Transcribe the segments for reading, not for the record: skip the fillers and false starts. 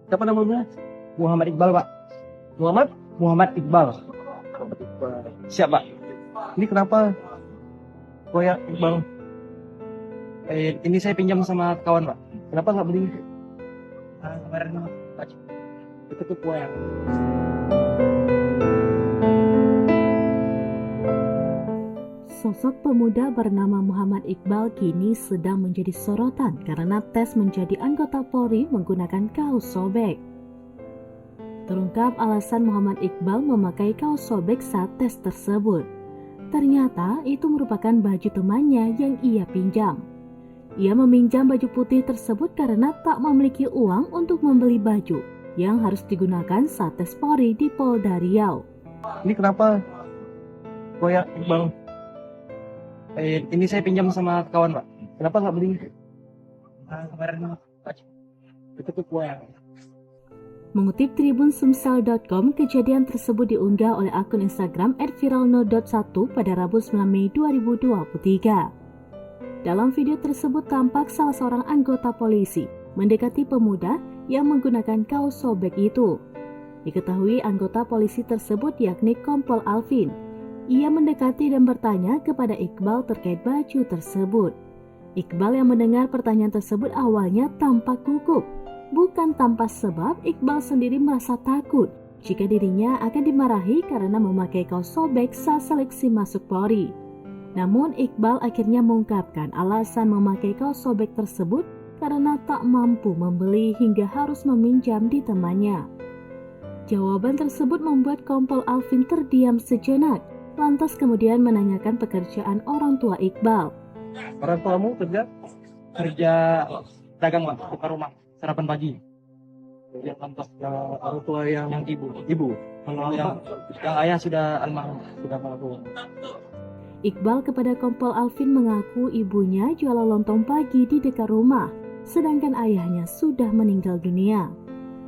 Siapa namanya? Muhammad Iqbal, Pak. Muhammad? Muhammad Iqbal. Siapa? Ini kenapa? Koyak Iqbal. Ini saya pinjam sama kawan, Pak. Kenapa nggak beli? Kemarin Itu tuh koyak. Sosok pemuda bernama Muhammad Iqbal kini sedang menjadi sorotan karena tes menjadi anggota Polri menggunakan kaos sobek. Terungkap alasan Muhammad Iqbal memakai kaos sobek saat tes tersebut. Ternyata itu merupakan baju temannya yang ia pinjam. Ia meminjam baju putih tersebut karena tak memiliki uang untuk membeli baju yang harus digunakan saat tes Polri di Polda Riau. Ini kenapa? Koyak Iqbal. ini saya pinjam sama kawan, Pak. Kenapa nggak beli? Kemarin Itu tuh koyak. Mengutip Tribun Sumsel.com, kejadian tersebut diunggah oleh akun Instagram @viralno.1 pada Rabu 9 Mei 2023. Dalam video tersebut tampak salah seorang anggota polisi mendekati pemuda yang menggunakan kaos sobek itu. Diketahui anggota polisi tersebut yakni Kompol Alvin. Ia mendekati dan bertanya kepada Iqbal terkait baju tersebut. Iqbal yang mendengar pertanyaan tersebut awalnya tampak gugup. Bukan tanpa sebab, Iqbal sendiri merasa takut jika dirinya akan dimarahi karena memakai kaos sobek saat seleksi masuk Polri. Namun Iqbal akhirnya mengungkapkan alasan memakai kaos sobek tersebut karena tak mampu membeli hingga harus meminjam di temannya. Jawaban tersebut membuat Kompol Alvin terdiam sejenak, lantas kemudian menanyakan pekerjaan orang tua Iqbal. Orang tuamu kerja? Kerja dagang, Pak, buka rumah, sarapan pagi. Yang lantas orang tua yang Yang ibu. ibu. Kalau yang ayah sudah almarhum. Sudah mampu. Iqbal kepada Kompol Alvin mengaku ibunya jualan lontong pagi di dekat rumah, sedangkan ayahnya sudah meninggal dunia.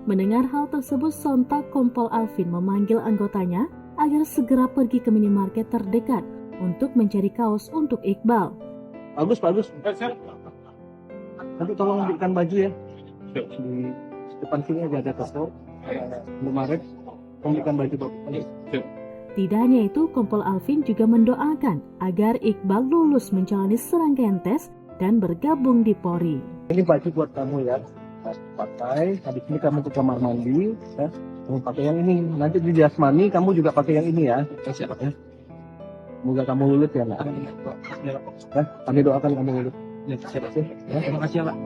Mendengar hal tersebut, sontak Kompol Alvin memanggil anggotanya agar segera pergi ke minimarket terdekat untuk mencari kaos untuk Iqbal. Bagus. Nanti tolong belikan baju ya. Di depan sini aja ada toko. Kemarin belikan baju bagus. Tidak hanya itu, Kompol Alvin juga mendoakan agar Iqbal lulus menjalani serangkaian tes dan bergabung di Polri. Ini baju buat kamu ya. Pakai. Habis ini kamu ke kamar mandi. Ya. Kamu pakai yang ini. Nanti di jasmani kamu juga pakai yang ini ya. Siap. Ya. Semoga kamu lulus ya, nak. Ya, kami doakan kamu lulus. Siap. Ya. Terima kasih, Pak.